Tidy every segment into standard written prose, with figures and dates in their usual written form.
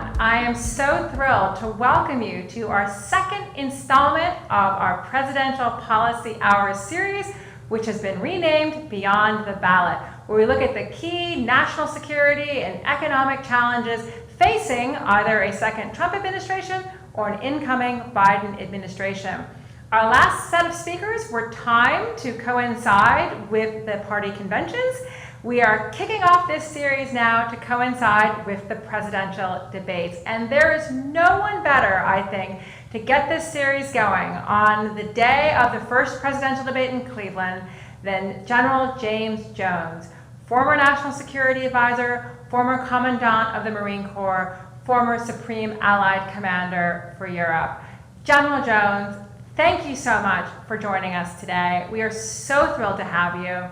everyone. I am so thrilled to welcome you to our second installment of our Presidential Policy Hour series, which has been renamed Beyond the Ballot, where we look at the key national security and economic challenges facing either a second Trump administration or an incoming Biden administration. Our last set of speakers were timed to coincide with the party conventions. We are kicking off this series now to coincide with the presidential debates. And there is no one better, I think, to get this series going on the day of the first presidential debate in Cleveland than General James Jones, former National Security Advisor, former Commandant of the Marine Corps, former Supreme Allied Commander for Europe. General Jones, thank you so much for joining us today. We are so thrilled to have you.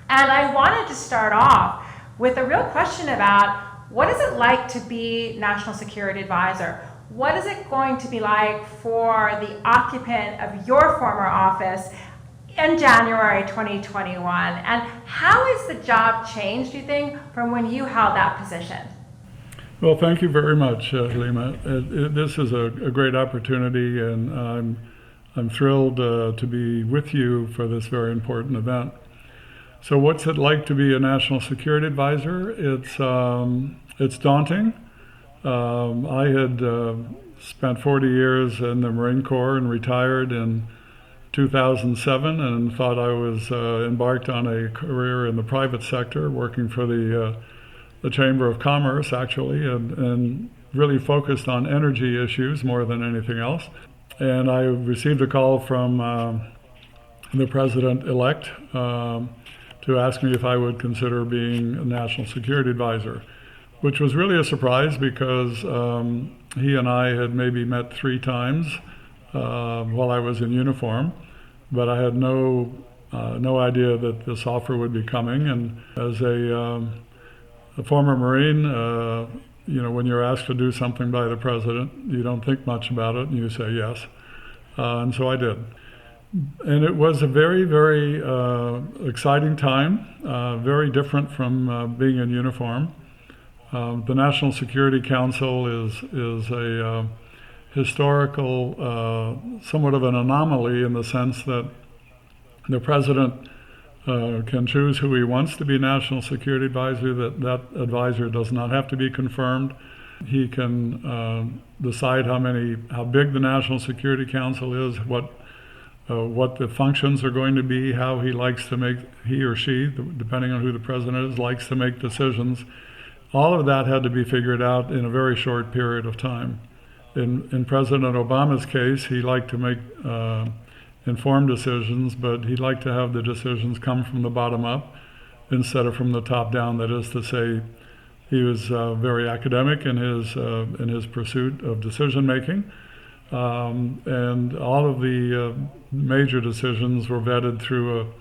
And I wanted to start off with a real question about what is it like to be National Security Advisor? What is it going to be like for the occupant of your former office in January 2021? And how has the job changed, do you think, from when you held that position? Well, thank you very much, Lima. This is a great opportunity, and I'm thrilled to be with you for this very important event. So what's it like to be a national security advisor? It's daunting. I had spent 40 years in the Marine Corps and retired in 2007 and thought I was embarked on a career in the private sector, working for the Chamber of Commerce, actually, and really focused on energy issues more than anything else. And I received a call from the president-elect to ask me if I would consider being a national security advisor, which was really a surprise because he and I had maybe met 3 times while I was in uniform, but I had no idea that this offer would be coming. And as a former Marine, when you're asked to do something by the president, you don't think much about it and you say yes. And so I did. And it was a very, very exciting time, very different from being in uniform. The National Security Council is a historical, somewhat of an anomaly in the sense that the president can choose who he wants to be National Security Advisor, that advisor does not have to be confirmed. He can decide how big the National Security Council is, what the functions are going to be, how he likes to make, he or she, depending on who the president is, likes to make decisions. All of that had to be figured out in a very short period of time. In President Obama's case, he liked to make informed decisions, but he'd like to have the decisions come from the bottom up instead of from the top down. That is to say, he was very academic in his pursuit of decision making. And all of the major decisions were vetted through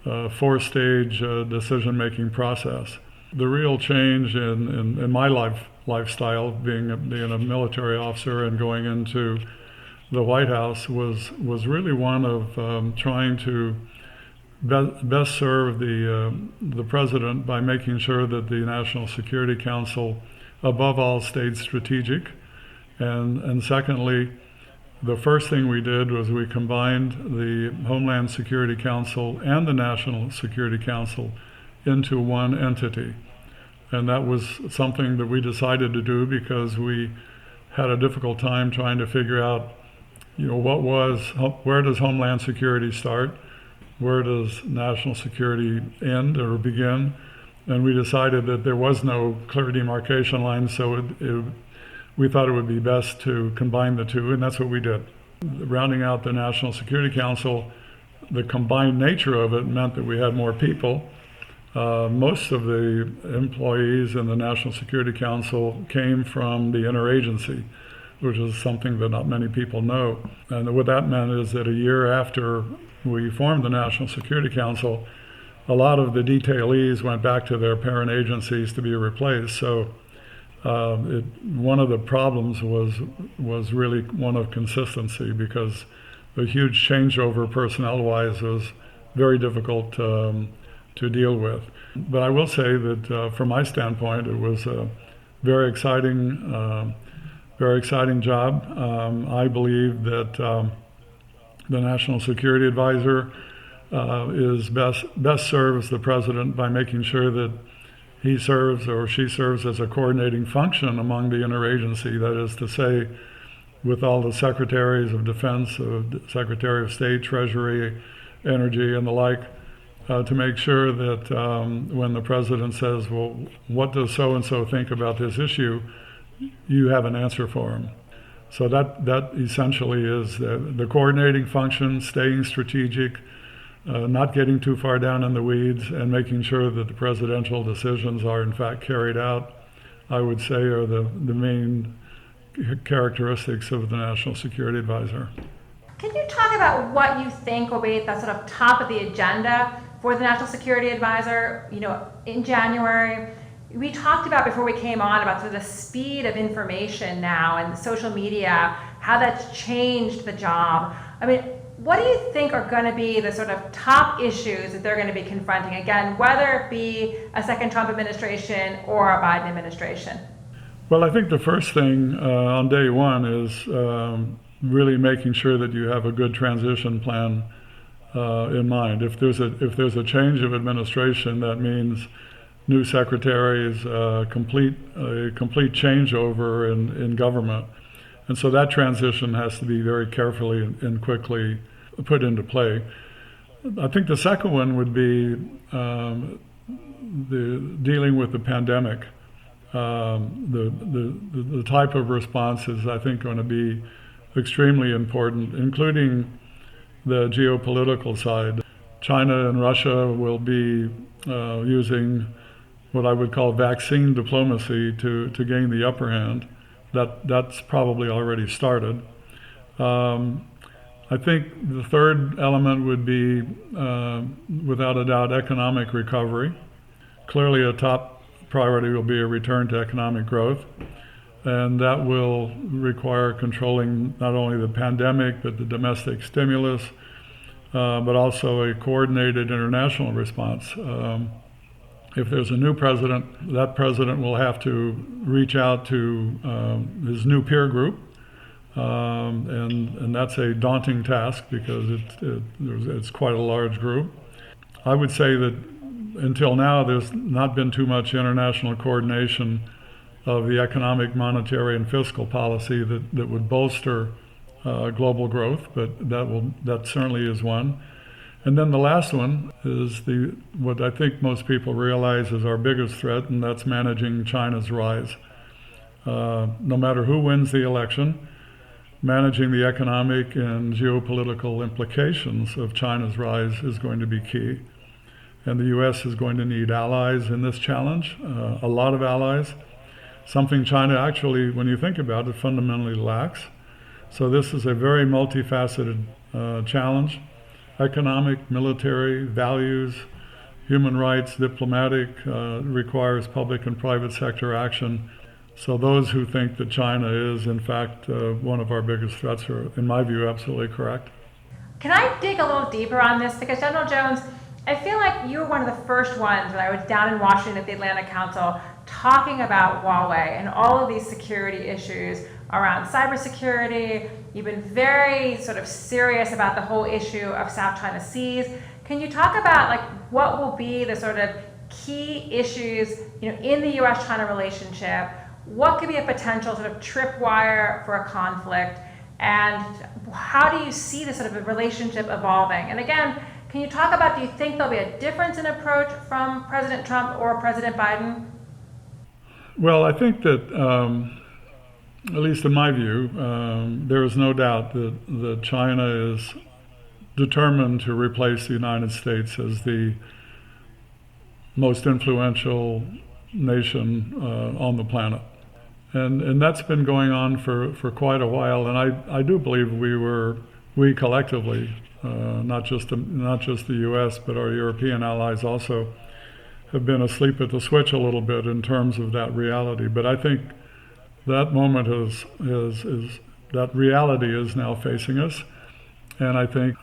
a 4-stage decision-making process. The real change in my lifestyle, being a military officer and going into the White House, was really one of trying to best serve the president by making sure that the National Security Council, above all, stayed strategic. And secondly, the first thing we did was we combined the Homeland Security Council and the National Security Council into one entity. And that was something that we decided to do because we had a difficult time trying to figure out, where does Homeland Security start? Where does national security end or begin? And we decided that there was no clear demarcation line, so we thought it would be best to combine the two, and that's what we did. Rounding out the National Security Council, the combined nature of it meant that we had more people. Most of the employees in the National Security Council came from the interagency, which is something that not many people know. And what that meant is that a year after we formed the National Security Council, a lot of the detailees went back to their parent agencies to be replaced. So one of the problems was really one of consistency, because the huge changeover personnel-wise was very difficult to deal with. But I will say that from my standpoint, it was very exciting job. I believe that the National Security Advisor is best serves the president by making sure that he serves or she serves as a coordinating function among the interagency. That is to say, with all the secretaries of defense, Secretary of State, Treasury, Energy, and the like, to make sure that when the president says, well, what does so-and-so think about this issue, you have an answer for him. So that essentially is the coordinating function, staying strategic, not getting too far down in the weeds, and making sure that the presidential decisions are in fact carried out, I would say, are the main characteristics of the National Security Advisor. Can you talk about what you think will be the sort of top of the agenda for the National Security Advisor, in January? We talked about before we came on about sort of the speed of information now and social media, how that's changed the job. I mean, what do you think are going to be the sort of top issues that they're going to be confronting, again, whether it be a second Trump administration or a Biden administration? Well, I think the first thing on day one is really making sure that you have a good transition plan in mind. If there's a change of administration, that means new secretaries, complete changeover in government, and so that transition has to be very carefully and quickly put into play. I think the second one would be the dealing with the pandemic. The type of response is, I think, going to be extremely important, including the geopolitical side. China and Russia will be using what I would call vaccine diplomacy to gain the upper hand. That's probably already started. I think the third element would be, without a doubt, economic recovery. Clearly a top priority will be a return to economic growth, and that will require controlling not only the pandemic but the domestic stimulus, but also a coordinated international response. If there's a new president, that president will have to reach out to his new peer group, and that's a daunting task because it's quite a large group. I would say that until now, there's not been too much international coordination of the economic, monetary, and fiscal policy that would bolster global growth, but that certainly is one. And then the last one is what I think most people realize is our biggest threat, and that's managing China's rise. No matter who wins the election, managing the economic and geopolitical implications of China's rise is going to be key. And the U.S. is going to need allies in this challenge, a lot of allies, something China actually, when you think about it, fundamentally lacks. So this is a very multifaceted challenge: economic, military, values, human rights, diplomatic, requires public and private sector action. So those who think that China is, in fact, one of our biggest threats are, in my view, absolutely correct. Can I dig a little deeper on this? Because General Jones, I feel like you were one of the first ones when I was down in Washington at the Atlantic Council talking about Huawei and all of these security issues around cybersecurity. You've been very sort of serious about the whole issue of South China Seas. Can you talk about what will be the sort of key issues in the U.S.-China relationship? What could be a potential sort of tripwire for a conflict? And how do you see this sort of a relationship evolving? And again, can you talk about, do you think there'll be a difference in approach from President Trump or President Biden? Well, I think that, at least in my view, there is no doubt that China is determined to replace the United States as the most influential nation on the planet. And that's been going on for quite a while, and I do believe we collectively, not just the U.S., but our European allies also, have been asleep at the switch a little bit in terms of that reality. But I think that moment that reality is now facing us, and I think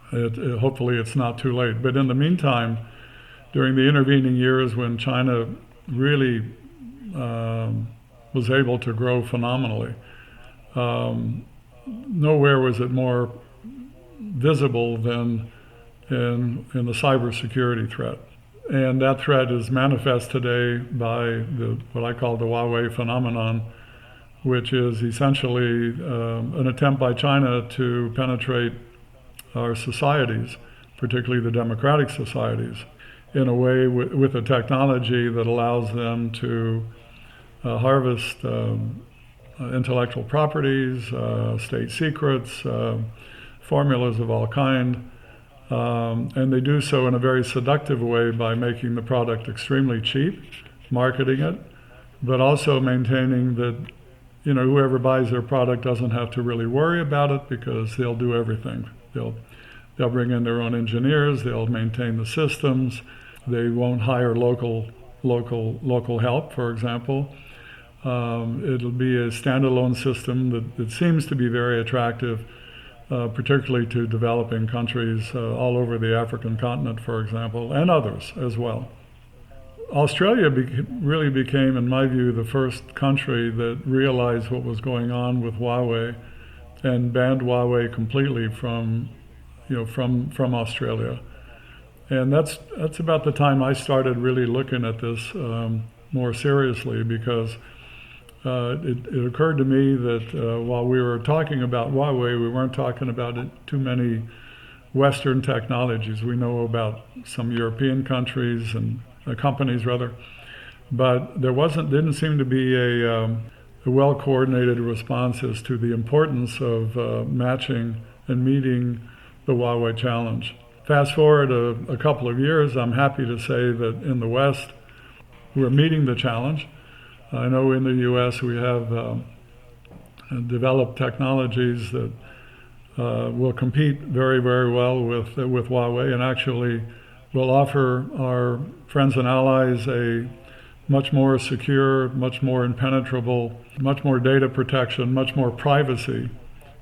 hopefully it's not too late. But in the meantime, during the intervening years when China really was able to grow phenomenally. Nowhere was it more visible than in the cybersecurity threat. And that threat is manifest today by what I call the Huawei phenomenon, which is essentially an attempt by China to penetrate our societies, particularly the democratic societies, in a way with a technology that allows them to harvest intellectual properties, state secrets, formulas of all kind, and they do so in a very seductive way by making the product extremely cheap, marketing it, but also maintaining that whoever buys their product doesn't have to really worry about it because they'll do everything. They'll bring in their own engineers, they'll maintain the systems, they won't hire local help, for example. It'll be a standalone system that seems to be very attractive, particularly to developing countries all over the African continent, for example, and others as well. Australia really became, in my view, the first country that realized what was going on with Huawei and banned Huawei completely from Australia. And that's about the time I started really looking at this more seriously, because it occurred to me that while we were talking about Huawei, we weren't talking about too many Western technologies. We know about some European countries and companies rather, but didn't seem to be a well-coordinated response as to the importance of matching and meeting the Huawei challenge. Fast forward a couple of years, I'm happy to say that in the West, we're meeting the challenge. I know in the US we have developed technologies that will compete very, very well with Huawei, and actually will offer our friends and allies a much more secure, much more impenetrable, much more data protection, much more privacy,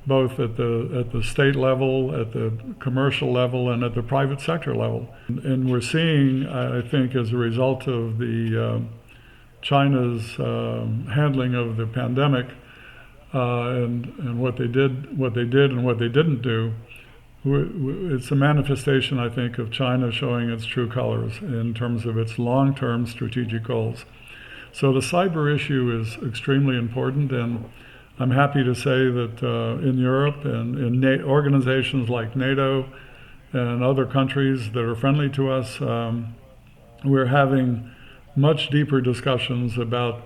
both at the state level, at the commercial level, and at the private sector level. And we're seeing, I think, as a result of the China's handling of the pandemic and what they did and what they didn't do, it's a manifestation, I think, of China showing its true colors in terms of its long-term strategic goals. So the cyber issue is extremely important, and I'm happy to say that in Europe and in organizations like NATO and other countries that are friendly to us, we're having much deeper discussions about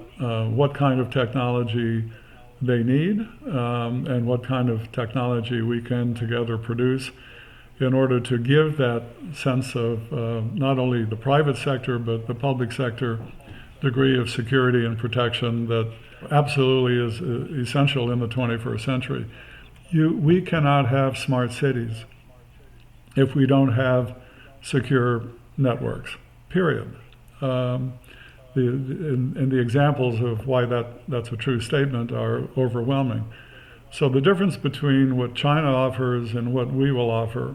what kind of technology they need and what kind of technology we can together produce in order to give that sense of not only the private sector but the public sector degree of security and protection that absolutely is essential in the 21st century. We cannot have smart cities if we don't have secure networks, period. And the examples of why that's a true statement are overwhelming. So the difference between what China offers and what we will offer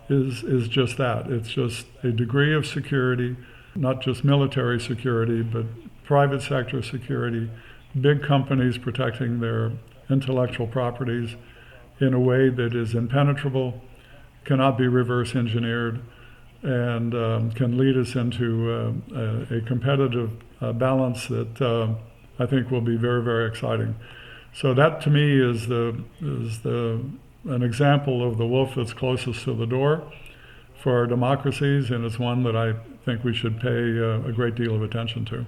is just that. It's just a degree of security, not just military security, but private sector security, big companies protecting their intellectual properties in a way that is impenetrable, cannot be reverse engineered, and can lead us into a competitive balance that I think will be very, very exciting. So that to me is an example of the wolf that's closest to the door for our democracies, and it's one that I think we should pay a great deal of attention to.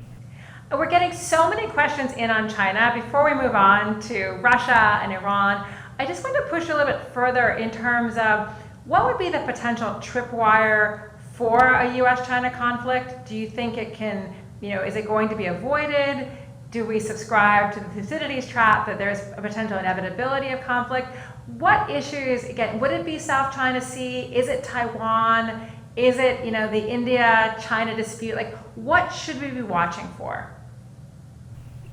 We're getting so many questions in on China. Before we move on to Russia and Iran, I just want to push a little bit further in terms of what would be the potential tripwire for a US-China conflict? Do you think it can, is it going to be avoided? Do we subscribe to the Thucydides trap that there's a potential inevitability of conflict? What issues, again, would it be South China Sea? Is it Taiwan? Is it, the India-China dispute? Like, what should we be watching for?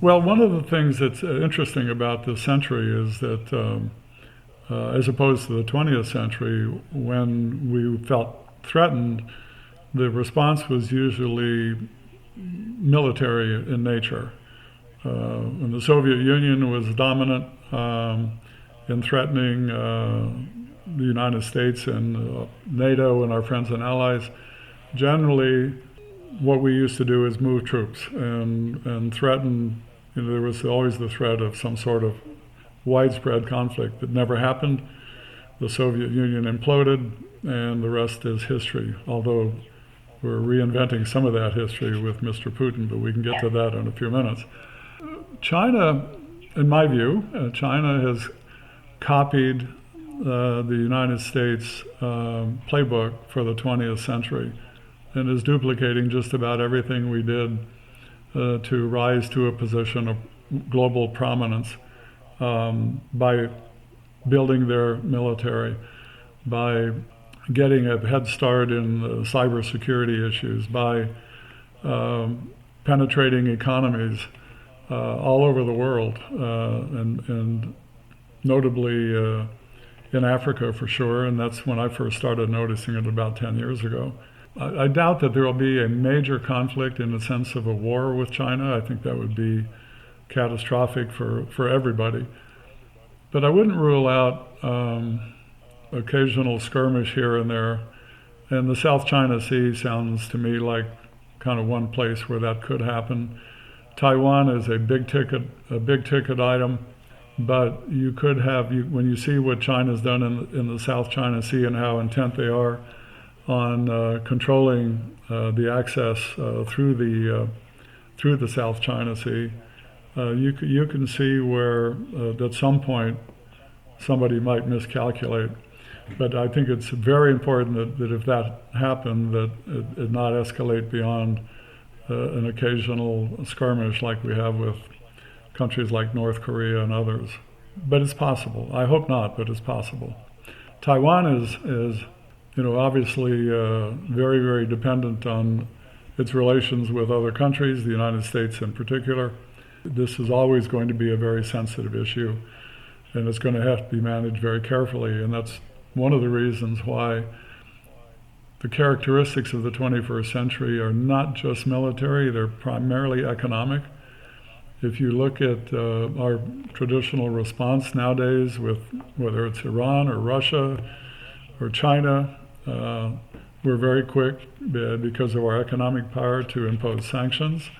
Well, one of the things that's interesting about this century is that as opposed to the 20th century, when we felt threatened, the response was usually military in nature. when the Soviet Union was dominant in threatening the United States and NATO and our friends and allies, generally what we used to do is move troops and threaten. There was always the threat of some sort of widespread conflict that never happened. The Soviet Union imploded, and the rest is history, although we're reinventing some of that history with Mr. Putin, but we can get to that in a few minutes. China, in my view, China has copied the United States playbook for the 20th century and is duplicating just about everything we did to rise to a position of global prominence by building their military, by getting a head start in cybersecurity issues, by penetrating economies all over the world, and notably in Africa for sure, and that's when I first started noticing it about 10 years ago. I doubt that there will be a major conflict in the sense of a war with China. I think that would be catastrophic for everybody. But I wouldn't rule out occasional skirmish here and there. And the South China Sea sounds to me like kind of one place where that could happen. Taiwan is a big ticket item, but you could have, when you see what China's done in the South China Sea and how intent they are on controlling the access through the South China Sea, you can see where at some point somebody might miscalculate. But I think it's very important that if that happened, that it not escalate beyond an occasional skirmish like we have with countries like North Korea and others. But it's possible. I hope not, but it's possible. Taiwan is obviously very, very dependent on its relations with other countries, the United States in particular. This is always going to be a very sensitive issue, and it's going to have to be managed very carefully, and that's one of the reasons why the characteristics of the 21st century are not just military, they're primarily economic. If you look at our traditional response nowadays with whether it's Iran or Russia or China, we're very quick because of our economic power to impose sanctions.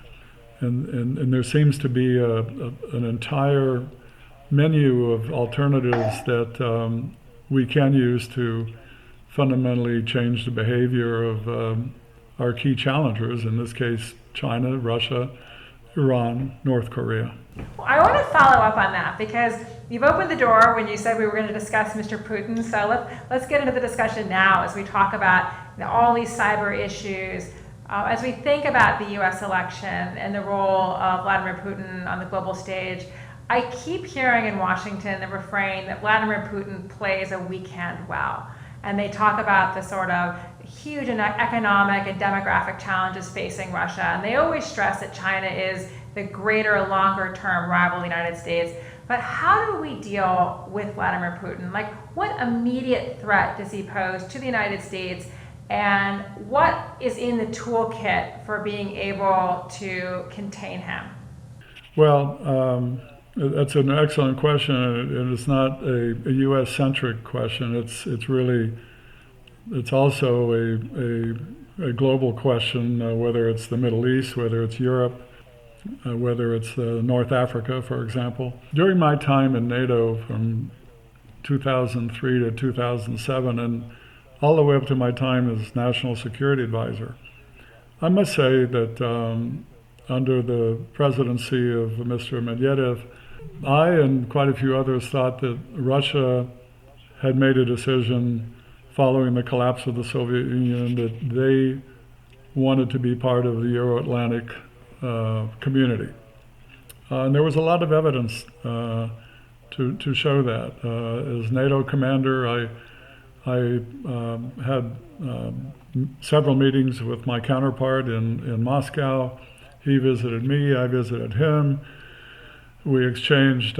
And there seems to be an entire menu of alternatives that we can use to fundamentally change the behavior of our key challengers, in this case, China, Russia, Iran, North Korea. Well, I want to follow up on that because you've opened the door when you said we were going to discuss Mr. Putin. So let's get into the discussion now as we talk about all these cyber issues. As we think about the U.S. election and the role of Vladimir Putin on the global stage, I keep hearing in Washington the refrain that Vladimir Putin plays a weak hand well. And they talk about the sort of huge economic and demographic challenges facing Russia. And they always stress that China is the greater, longer-term rival of the United States. But how do we deal with Vladimir Putin? Like, what immediate threat does he pose to the United States? And what is in the toolkit for being able to contain him? Well, that's an excellent question, and it's not a U.S.-centric question. It's also a global question, whether it's the Middle East, whether it's Europe, whether it's North Africa, for example. During my time in NATO from 2003 to 2007, and all the way up to my time as National Security Advisor, I must say that under the presidency of Mr. Medvedev, I and quite a few others thought that Russia had made a decision following the collapse of the Soviet Union that they wanted to be part of the Euro-Atlantic community. And there was a lot of evidence to show that. As NATO commander, I had several meetings with my counterpart in Moscow. He visited me, I visited him. We exchanged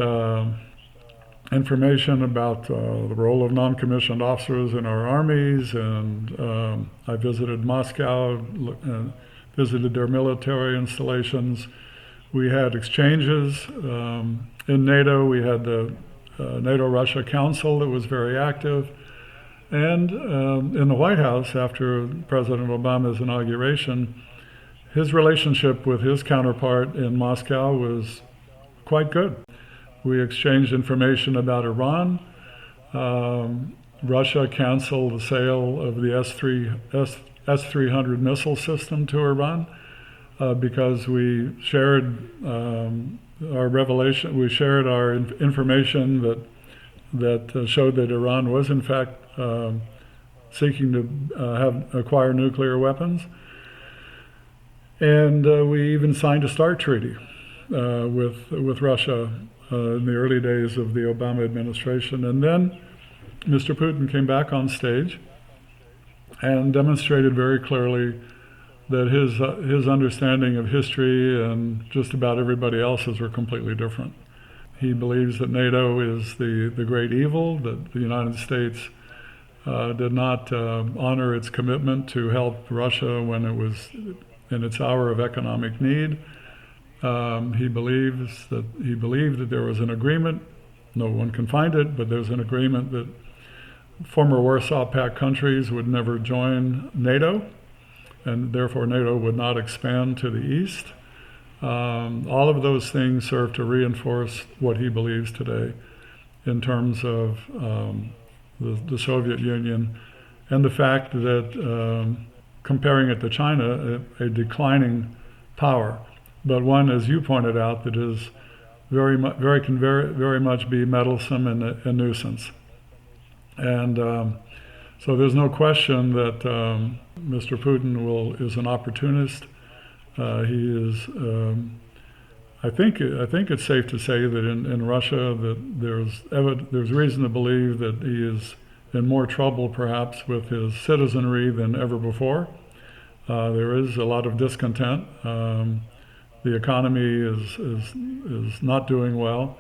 information about the role of non-commissioned officers in our armies, and I visited Moscow and visited their military installations. We had exchanges in NATO. We had the NATO-Russia Council that was very active. And in the White House, after President Obama's inauguration, his relationship with his counterpart in Moscow was quite good. We exchanged information about Iran. Russia canceled the sale of the S-300 missile system to Iran because we shared we shared our information that showed that Iran was in fact seeking to acquire nuclear weapons. And we even signed a START treaty with Russia in the early days of the Obama administration. And then Mr. Putin came back on stage and demonstrated very clearly that his understanding of history and just about everybody else's were completely different. He believes that NATO is the great evil, that the United States did not honor its commitment to help Russia when it was in its hour of economic need. He believed that there was an agreement. No one can find it, but there's an agreement that former Warsaw Pact countries would never join NATO, and therefore NATO would not expand to the east. All of those things serve to reinforce what he believes today in terms of the Soviet Union and the fact that comparing it to China, a declining power, but one, as you pointed out, that is very much be meddlesome and a nuisance. And so there's no question that Mr. Putin is an opportunist. He is. I think it's safe to say that in Russia that there's reason to believe that he is in more trouble perhaps with his citizenry than ever before. There is a lot of discontent. The economy is not doing well.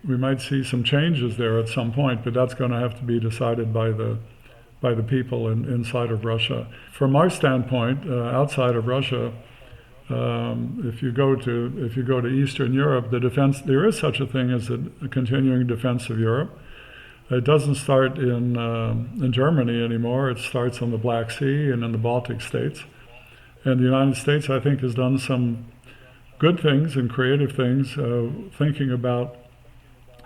We might see some changes there at some point, but that's going to have to be decided by the people inside of Russia. From our standpoint, outside of Russia, if you go to Eastern Europe, the defense, there is such a thing as a continuing defense of Europe. It doesn't start in Germany anymore. It starts on the Black Sea and in the Baltic states. And the United States, I think, has done some good things and creative things, thinking about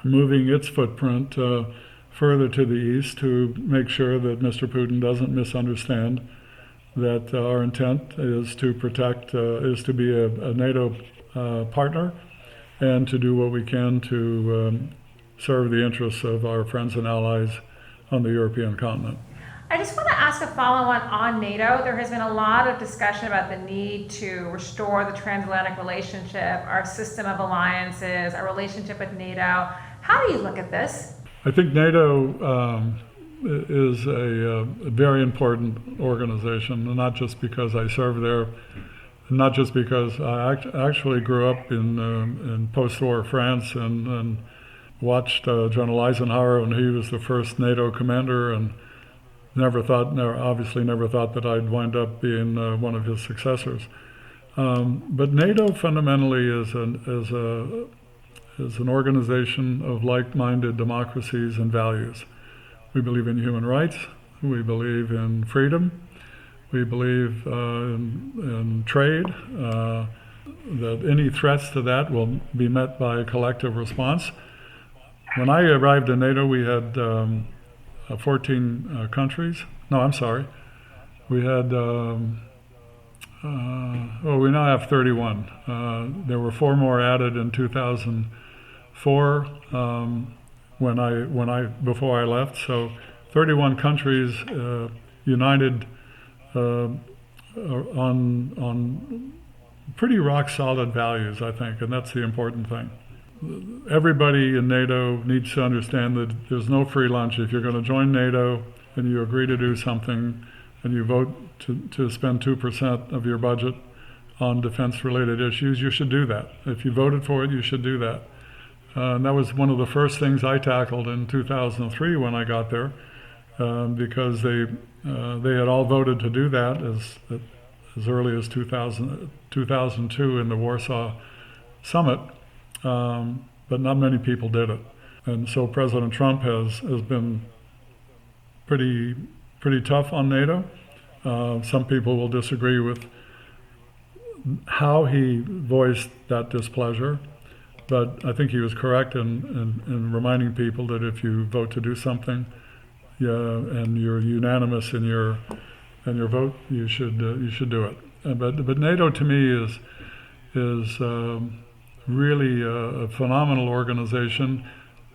moving its footprint further to the east to make sure that Mr. Putin doesn't misunderstand that our intent is to protect, is to be a NATO partner and to do what we can to serve the interests of our friends and allies on the European continent. I just want to ask a follow-on on NATO. There has been a lot of discussion about the need to restore the transatlantic relationship, our system of alliances, our relationship with NATO. How do you look at this? I think NATO is a very important organization, and not just because I serve there, not just because I actually grew up in post-war France and watched General Eisenhower when he was the first NATO commander, and obviously never thought that I'd wind up being one of his successors. But NATO fundamentally is an organization of like-minded democracies and values. We believe in human rights. We believe in freedom. We believe in trade. That any threats to that will be met by a collective response. When I arrived in NATO, we had 14 countries. No, I'm sorry. We had, we now have 31. There were 4 more added in 2004 before I left. So 31 countries united on pretty rock solid values, I think, and that's the important thing. Everybody in NATO needs to understand that there's no free lunch. If you're going to join NATO and you agree to do something and you vote to spend 2% of your budget on defense-related issues, you should do that. If you voted for it, you should do that. And that was one of the first things I tackled in 2003 when I got there, because they had all voted to do that as early as 2002 in the Warsaw summit, but not many people did it. And so President Trump has been pretty tough on NATO. Some people will disagree with how he voiced that displeasure, but I think he was correct in reminding people that if you vote to do something, and you're unanimous in your vote, you should do it. But NATO to me is really a phenomenal organization.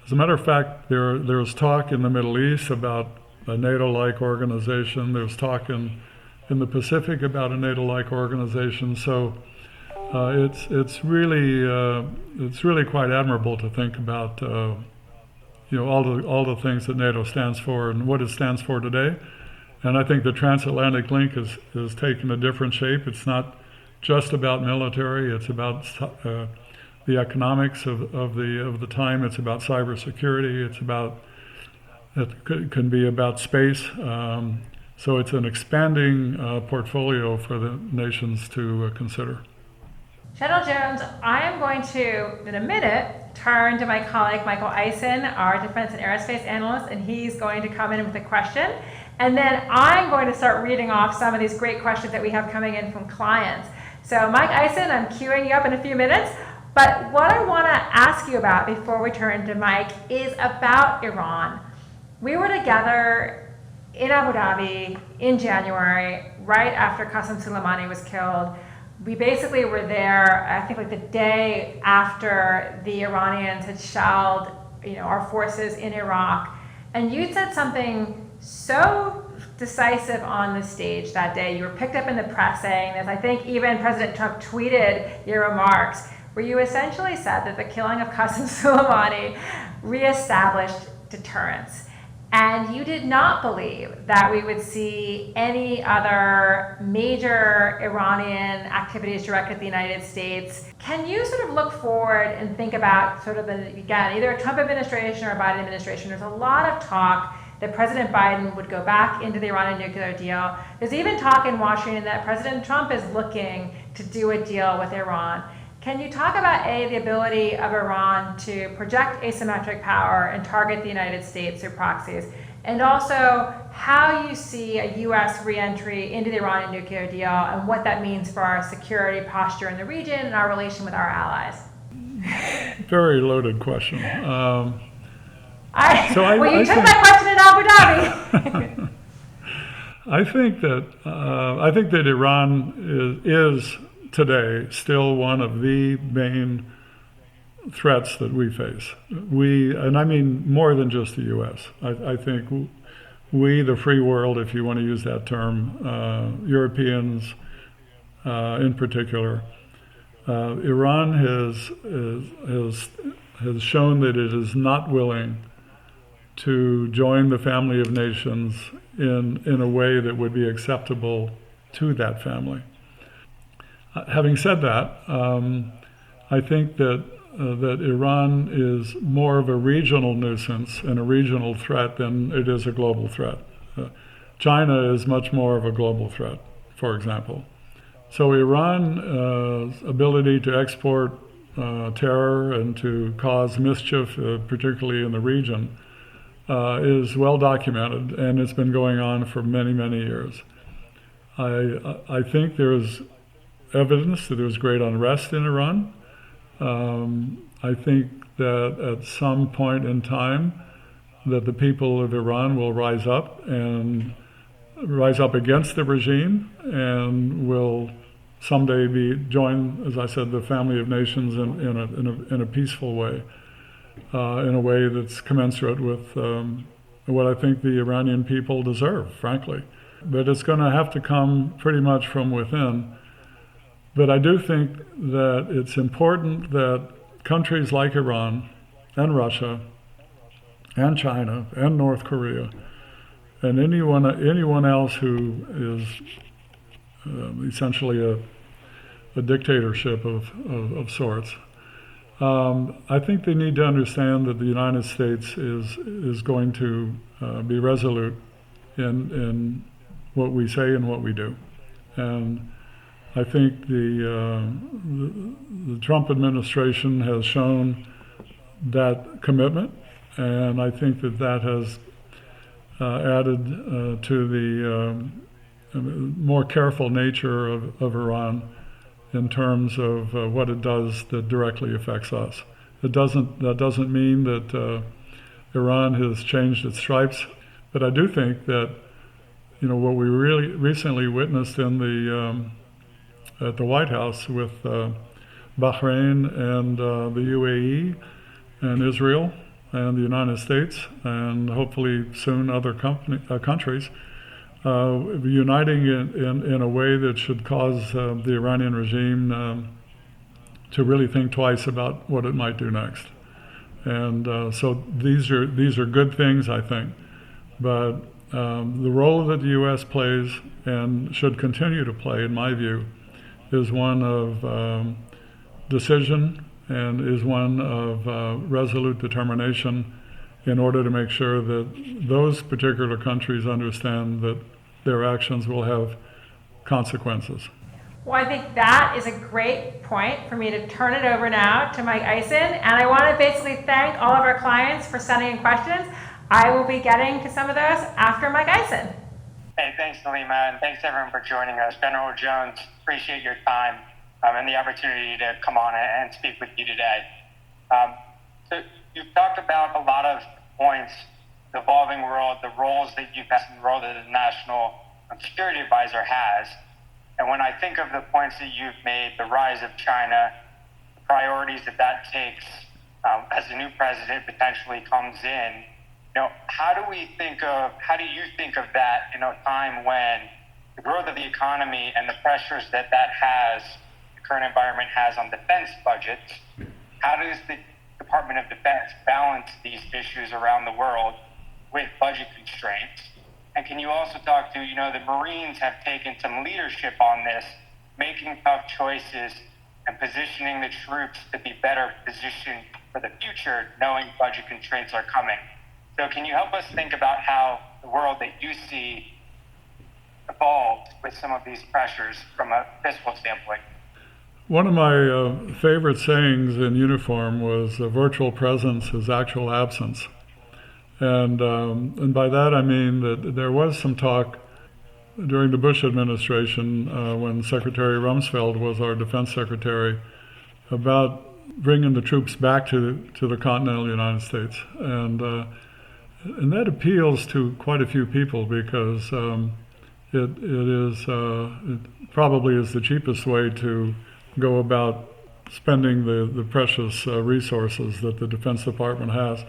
As a matter of fact, there's talk in the Middle East about a NATO-like organization. There's talk in the Pacific about a NATO-like organization. So it's really quite admirable to think about all the things that NATO stands for and what it stands for today. And I think the transatlantic link has taken a different shape. It's not just about military. It's about the economics of the time. It's about cybersecurity. It can be about space. So it's an expanding portfolio for the nations to consider. General Jones, I am going to, in a minute, turn to my colleague Michael Eisen, our defense and aerospace analyst, and he's going to come in with a question. And then I'm going to start reading off some of these great questions that we have coming in from clients. So Mike Eisen, I'm queuing you up in a few minutes. But what I want to ask you about before we turn to Mike is about Iran. We were together in Abu Dhabi in January, right after Qasem Soleimani was killed. We basically were there, I think, like the day after the Iranians had shelled, our forces in Iraq. And you said something so decisive on the stage that day. You were picked up in the press saying this. I think even President Trump tweeted your remarks, where you essentially said that the killing of Qasem Soleimani reestablished deterrence. And you did not believe that we would see any other major Iranian activities directed at the United States. Can you sort of look forward and think about sort of again, either a Trump administration or a Biden administration? There's a lot of talk that President Biden would go back into the Iranian nuclear deal. There's even talk in Washington that President Trump is looking to do a deal with Iran. Can you talk about, the ability of Iran to project asymmetric power and target the United States through proxies, and also how you see a U.S. reentry into the Iranian nuclear deal and what that means for our security posture in the region and our relation with our allies? Very loaded question. You took my question in Abu Dhabi. I think that Iran is today still one of the main threats that we face. And I mean more than just the U.S. I think we, the free world, if you want to use that term, Europeans in particular, Iran has shown that it is not willing to join the family of nations in a way that would be acceptable to that family. Having said that, I think that Iran is more of a regional nuisance and a regional threat than it is a global threat. China is much more of a global threat, for example. So Iran's ability to export terror and to cause mischief, particularly in the region, is well documented, and it's been going on for many, many years. I think there's evidence that there's great unrest in Iran. I think that at some point in time that the people of Iran will rise up against the regime and will someday be joined, as I said, the family of nations in a peaceful way, in a way that's commensurate with what I think the Iranian people deserve, frankly. But it's going to have to come pretty much from within. But I do think that it's important that countries like Iran and Russia and China and North Korea and anyone else who is essentially a dictatorship of sorts, I think they need to understand that the United States is going to be resolute in what we say and what we do. And I think the Trump administration has shown that commitment, and I think that has added to the more careful nature of Iran in terms of what it does that directly affects us. That doesn't mean that Iran has changed its stripes, but I do think that what we really recently witnessed in at the White House with Bahrain and the UAE and Israel and the United States and hopefully soon other countries uniting in a way that should cause the Iranian regime to really think twice about what it might do next. And so these are good things, I think. But the role that the U.S. plays and should continue to play, in my view, is one of decision and is one of resolute determination in order to make sure that those particular countries understand that their actions will have consequences. Well, I think that is a great point for me to turn it over now to Mike Eisen. And I want to basically thank all of our clients for sending in questions. I will be getting to some of those after Mike Eisen. Hey, thanks, Nalima, and thanks everyone for joining us. General Jones, appreciate your time and the opportunity to come on and speak with you today. So you've talked about a lot of points, the evolving world, the roles that you've had, and the role that the National Security Advisor has. And when I think of the points that you've made, the rise of China, the priorities that takes as the new president potentially comes in, how do you think of that in a time when the growth of the economy and the pressures that has, the current environment has on defense budgets, how does the Department of Defense balance these issues around the world with budget constraints? And can you also talk to, the Marines have taken some leadership on this, making tough choices and positioning the troops to be better positioned for the future, knowing budget constraints are coming. So can you help us think about how the world that you see evolved with some of these pressures from a fiscal standpoint? One of my favorite sayings in uniform was virtual presence is actual absence. And by that I mean that there was some talk during the Bush administration when Secretary Rumsfeld was our defense secretary about bringing the troops back to the continental United States. And that appeals to quite a few people because it probably is the cheapest way to go about spending the precious resources that the Defense Department has.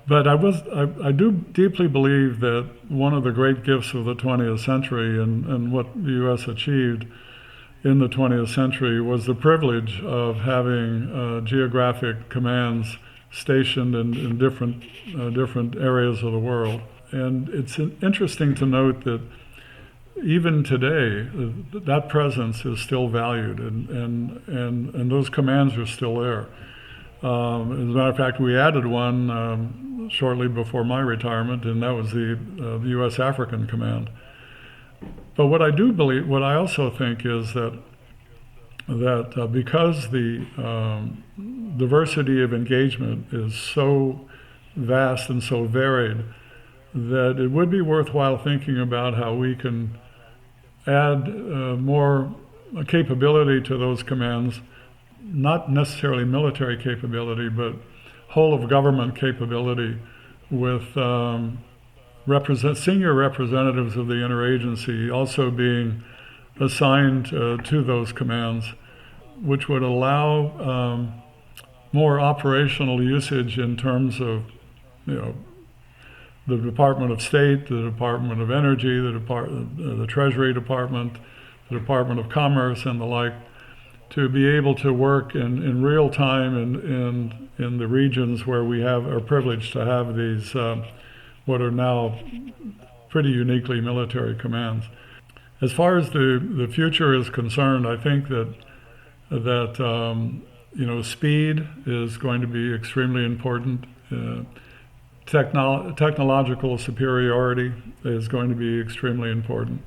But I do deeply believe that one of the great gifts of the 20th century and what the U.S. achieved in the 20th century was the privilege of having geographic commands stationed in different areas of the world. And it's interesting to note that even today, that presence is still valued, and those commands are still there. As a matter of fact, we added one shortly before my retirement, and that was the U.S. African Command. But what I also think is that because the diversity of engagement is so vast and so varied, that it would be worthwhile thinking about how we can add more capability to those commands, not necessarily military capability, but whole of government capability with senior representatives of the interagency also being assigned to those commands, which would allow more operational usage in terms of, the Department of State, the Department of Energy, the Treasury Department, the Department of Commerce, and the like, to be able to work in real time in the regions where we are privileged to have these what are now pretty uniquely military commands. As far as the future is concerned, I think that speed is going to be extremely important. Technological superiority is going to be extremely important.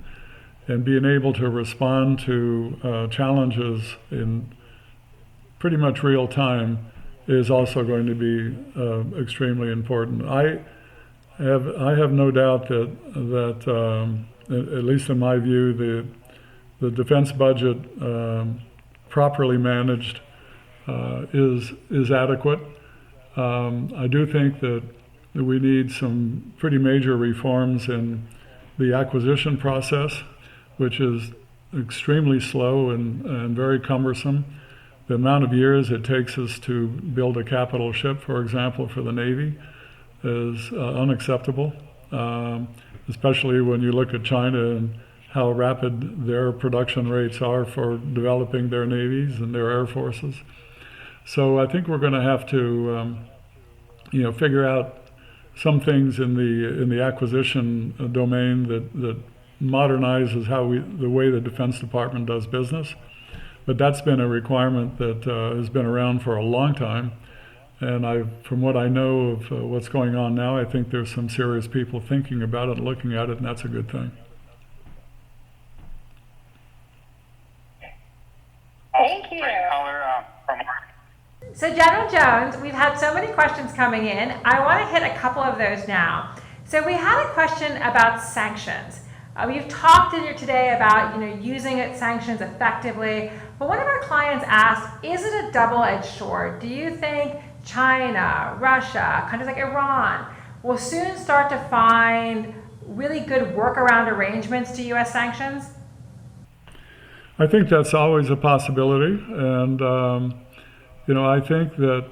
and being able to respond to challenges in pretty much real time is also going to be extremely important. I have no doubt that at least in my view, the defense budget properly managed is adequate. I do think that we need some pretty major reforms in the acquisition process, which is extremely slow and very cumbersome. The amount of years it takes us to build a capital ship, for example, for the Navy, is unacceptable, especially when you look at China and how rapid their production rates are for developing their navies and their air forces. So I think we're going to have to, figure out some things in the acquisition domain that modernizes the way the Defense Department does business. But that's been a requirement that has been around for a long time. And from what I know of what's going on now, I think there's some serious people thinking about it and looking at it, and that's a good thing. Thank you. Great color from So General Jones, we've had so many questions coming in. I want to hit a couple of those now. So we had a question about sanctions. We've talked in here today about using sanctions effectively, but one of our clients asked, is it a double-edged sword? Do you think China, Russia, countries like Iran will soon start to find really good workaround arrangements to U.S. sanctions? I think that's always a possibility, and I think that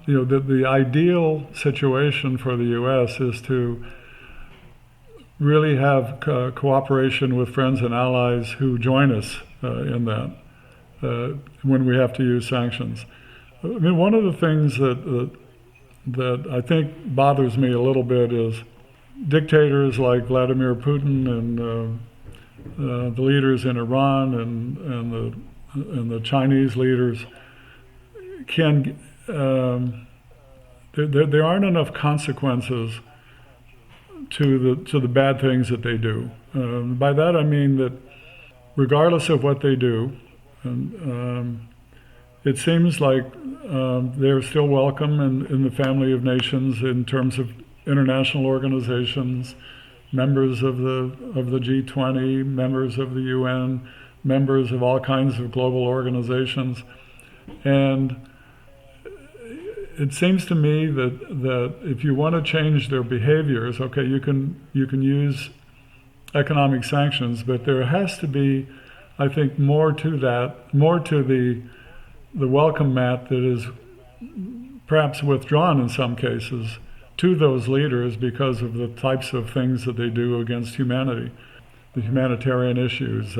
the ideal situation for the U.S. is to really have cooperation with friends and allies who join us in that when we have to use sanctions. I mean, one of the things that I think bothers me a little bit is dictators like Vladimir Putin and the leaders in Iran and the Chinese leaders there aren't enough consequences to the bad things that they do. By that I mean that regardless of what they do, it seems like they're still welcome in the family of nations in terms of international organizations, members of the G20, members of the UN, members of all kinds of global organizations. And it seems to me that if you want to change their behaviors, okay, you can use economic sanctions, but there has to be, I think, more to that, more to the welcome mat that is perhaps withdrawn in some cases to those leaders because of the types of things that they do against humanity, the humanitarian issues,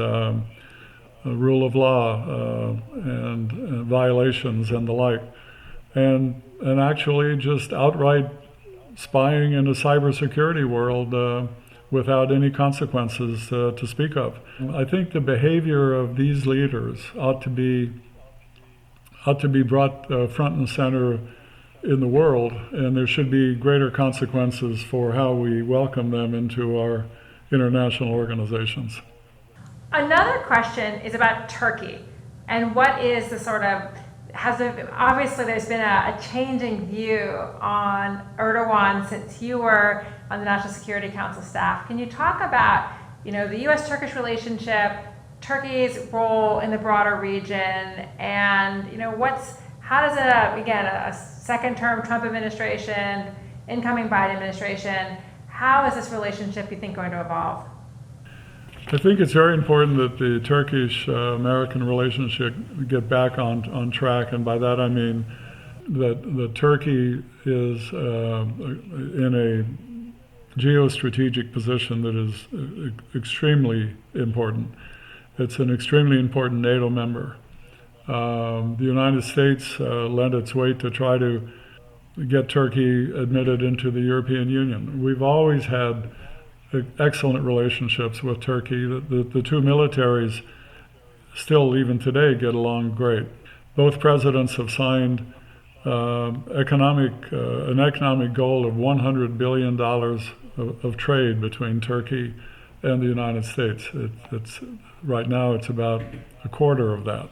rule of law, and violations and the like. And actually just outright spying in a cybersecurity world without any consequences to speak of. I think the behavior of these leaders ought to be brought front and center in the world, and there should be greater consequences for how we welcome them into our international organizations. Another question is about Turkey, and what is the sort of, obviously there's been a changing view on Erdogan since you were on the National Security Council staff. Can you talk about, the U.S.-Turkish relationship, Turkey's role in the broader region, and how does a second-term Trump administration, incoming Biden administration, how is this relationship, you think, going to evolve? I think it's very important that the Turkish-American relationship get back on track, and by that I mean that Turkey is in a geostrategic position that is extremely important. It's an extremely important NATO member. The United States lent its weight to try to get Turkey admitted into the European Union. We've always had excellent relationships with Turkey. The two militaries still, even today, get along great. Both presidents have signed an economic goal of $100 billion of trade between Turkey and the United States. It's right now it's about a quarter of that.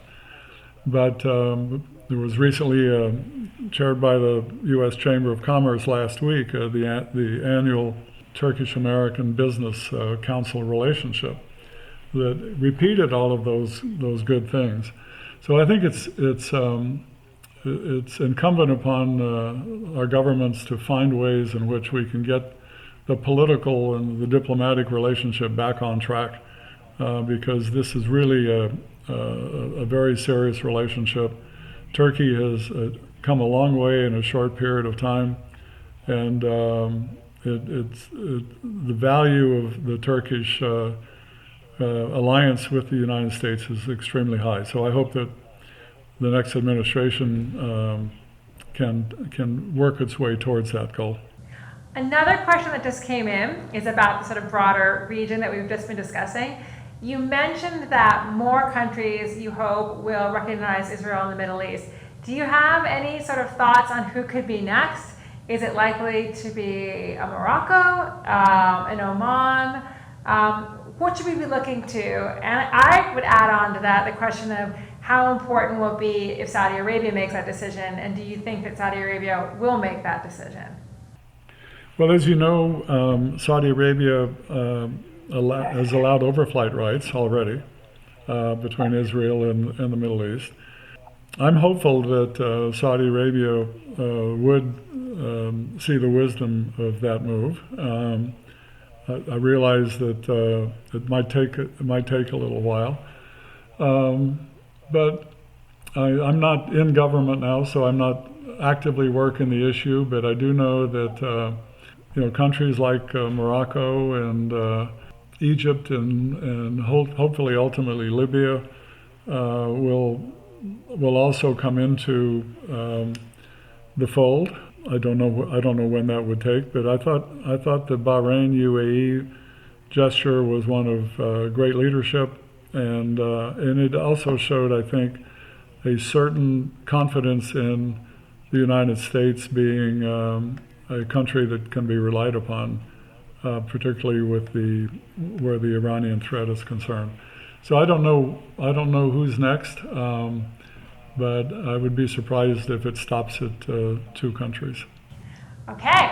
But there was recently, chaired by the U.S. Chamber of Commerce last week, the annual Turkish-American Business Council relationship that repeated all of those good things. So I think it's incumbent upon our governments to find ways in which we can get the political and the diplomatic relationship back on track, because this is really a very serious relationship. Turkey has come a long way in a short period of time, and the value of the Turkish alliance with the United States is extremely high. So I hope that the next administration can work its way towards that goal. Another question that just came in is about the sort of broader region that we've just been discussing. You mentioned that more countries, you hope, will recognize Israel in the Middle East. Do you have any sort of thoughts on who could be next? Is it likely to be a Morocco, an Oman? What should we be looking to? And I would add on to that the question of how important will it be if Saudi Arabia makes that decision, and do you think that Saudi Arabia will make that decision? Well, as you know, Saudi Arabia has allowed overflight rights already between Israel and the Middle East. I'm hopeful that Saudi Arabia would see the wisdom of that move. I realize that it might take a little while, but I'm not in government now, so I'm not actively working the issue. But I do know that countries like Morocco and Egypt and hopefully ultimately Libya will also come into the fold. I don't know when that would take, but I thought the Bahrain UAE gesture was one of great leadership, and it also showed, I think, a certain confidence in the United States being a country that can be relied upon, particularly where the Iranian threat is concerned. So I don't know who's next. But I would be surprised if it stops at 2 countries. Okay.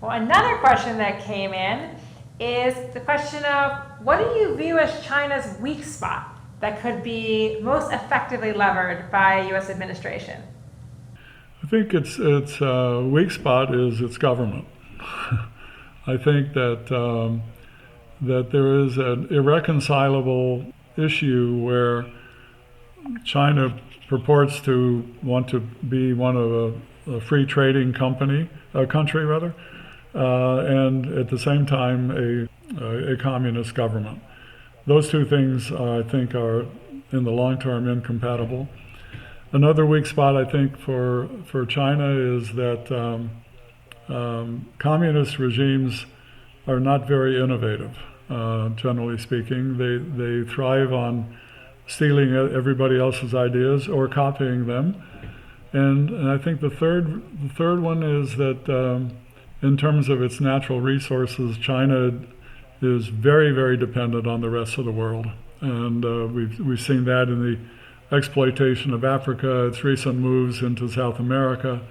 Well, another question that came in is the question of what do you view as China's weak spot that could be most effectively levered by a U.S. administration? I think its weak spot is its government. I think that there is an irreconcilable issue where China purports to want to be one of a free trading country, and at the same time a communist government. Those two things, I think, are in the long term incompatible. Another weak spot, I think, for China is that communist regimes are not very innovative, generally speaking. They thrive on stealing everybody else's ideas or copying them. And I think the third one is that in terms of its natural resources, China is very, very dependent on the rest of the world. And we've seen that in the exploitation of Africa, its recent moves into South America,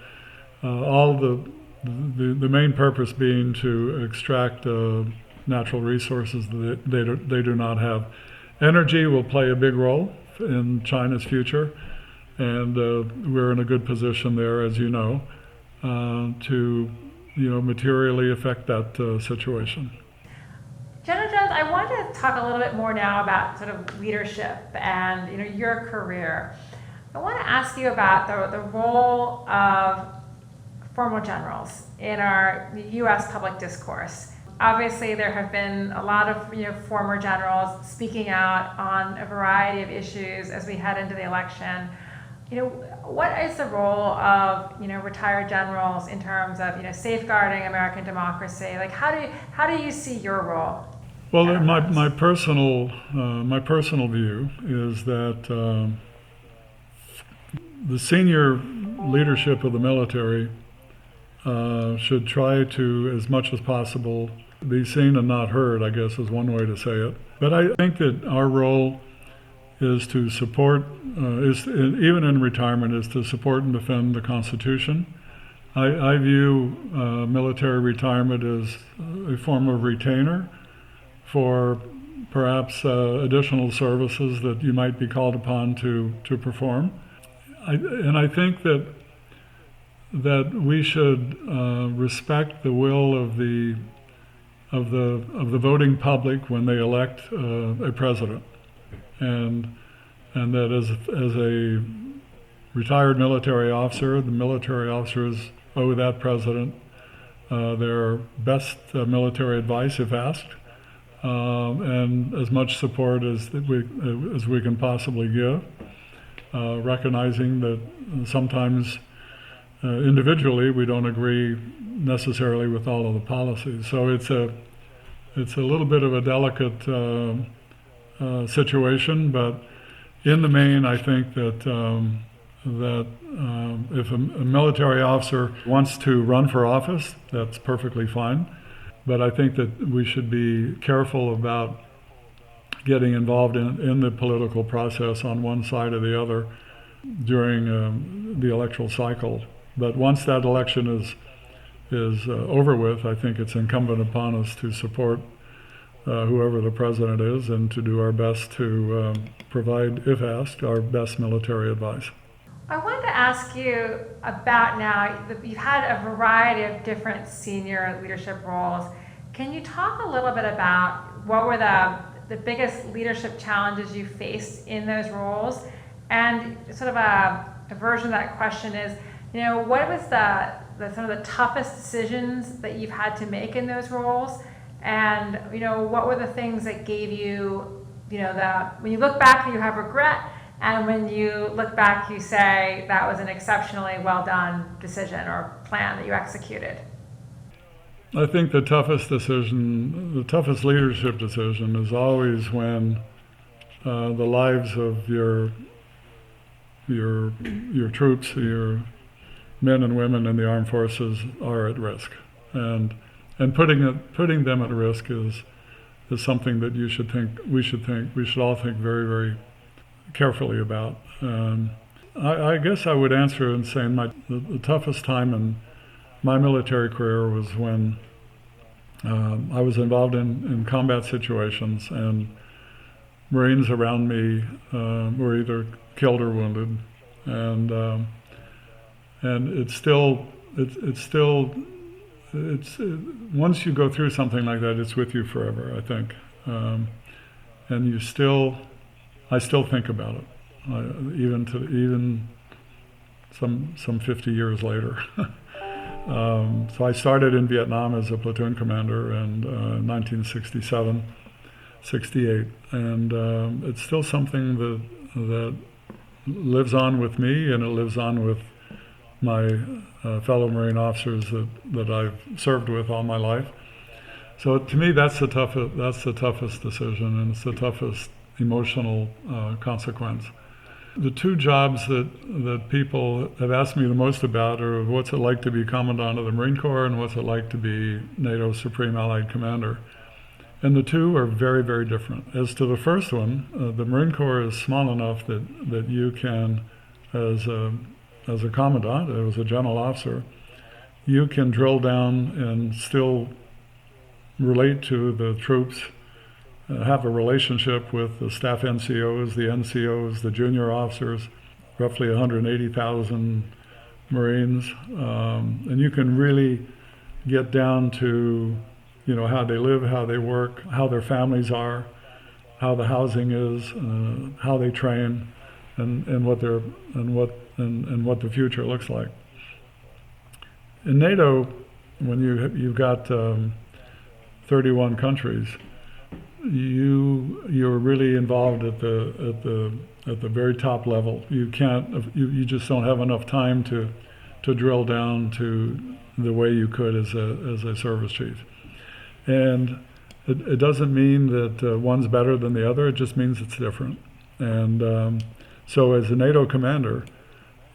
all the main purpose being to extract natural resources that they do not have. Energy will play a big role in China's future, and we're in a good position there, as you know, to materially affect that situation. General Jones, I wanted to talk a little bit more now about sort of leadership and your career. I want to ask you about the role of former generals in our U.S. public discourse. Obviously, there have been a lot of former generals speaking out on a variety of issues as we head into the election. What is the role of retired generals in terms of safeguarding American democracy? Like, how do you see your role? Well, my personal view is that the senior leadership of the military should try to, as much as possible, be seen and not heard, I guess is one way to say it. But I think that our role is to support, even in retirement, is to support and defend the Constitution. I view military retirement as a form of retainer for perhaps additional services that you might be called upon to perform. I think that we should respect the will of the voting public when they elect a president, and that as a retired military officer, the military officers owe that president their best military advice if asked, and as much support as we can possibly give, recognizing that sometimes individually we don't agree necessarily with all of the policies. So it's a little bit of a delicate situation, but in the main, I think that if a military officer wants to run for office, that's perfectly fine. But I think that we should be careful about getting involved in the political process on one side or the other during the electoral cycle. But once that election is over with, I think it's incumbent upon us to support whoever the president is and to do our best to provide, if asked, our best military advice. I wanted to ask you about now, you've had a variety of different senior leadership roles. Can you talk a little bit about what were the biggest leadership challenges you faced in those roles? And sort of a version of that question is, what was some of the toughest decisions that you've had to make in those roles? And, what were the things that gave you, when you look back, you have regret, and when you look back, you say that was an exceptionally well done decision or plan that you executed? I think the toughest leadership decision is always when the lives of your troops, your men and women in the armed forces are at risk, and putting them at risk is something that we should all think very, very carefully about. I guess I would answer in saying the toughest time in my military career was when I was involved in combat situations and Marines around me were either killed or wounded, and once you go through something like that, it's with you forever, I think, and I still think about it, even some 50 years later. So I started in Vietnam as a platoon commander in 1967, 68, and it's still something that lives on with me, and it lives on with my fellow Marine officers that I've served with all my life. So to me, that's the toughest decision, and it's the toughest emotional consequence. The two jobs that people have asked me the most about are what's it like to be Commandant of the Marine Corps and what's it like to be NATO's Supreme Allied Commander. And the two are very, very different. As to the first one, the Marine Corps is small enough that you can, as a commandant, as a general officer, you can drill down and still relate to the troops, have a relationship with the staff NCOs, the NCOs, the junior officers, roughly 180,000 Marines, and you can really get down to, how they live, how they work, how their families are, how the housing is, how they train, and what the future looks like. In NATO, when you've got 31 countries, you're really involved at the very top level. You just don't have enough time to drill down to the way you could as a service chief. And it doesn't mean that one's better than the other. It just means it's different. And so as a NATO commander,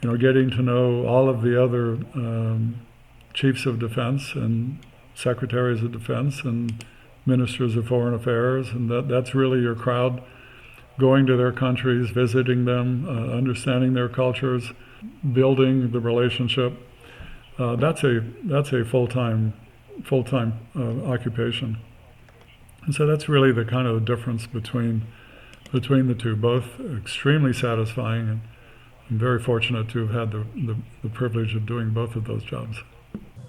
getting to know all of the other chiefs of defense and secretaries of defense and ministers of foreign affairs, and that's really your crowd, going to their countries, visiting them, understanding their cultures, building the relationship. That's a full-time occupation. And so that's really the kind of difference between the two, both extremely satisfying, and I'm very fortunate to have had the privilege of doing both of those jobs.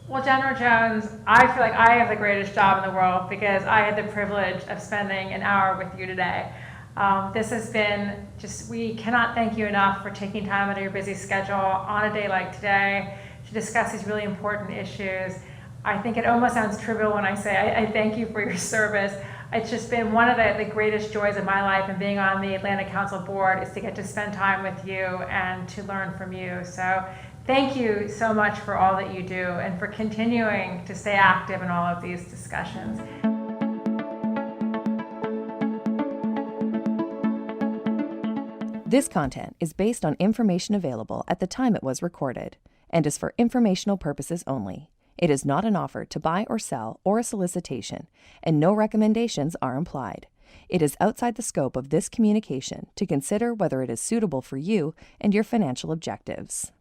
Well, General Jones, I feel like I have the greatest job in the world because I had the privilege of spending an hour with you today. This has been we cannot thank you enough for taking time out of your busy schedule on a day like today to discuss these really important issues. I think it almost sounds trivial when I say I thank you for your service. It's just been one of the greatest joys of my life, and being on the Atlantic Council board is to get to spend time with you and to learn from you. So thank you so much for all that you do and for continuing to stay active in all of these discussions. This content is based on information available at the time it was recorded and is for informational purposes only. It is not an offer to buy or sell or a solicitation, and no recommendations are implied. It is outside the scope of this communication to consider whether it is suitable for you and your financial objectives.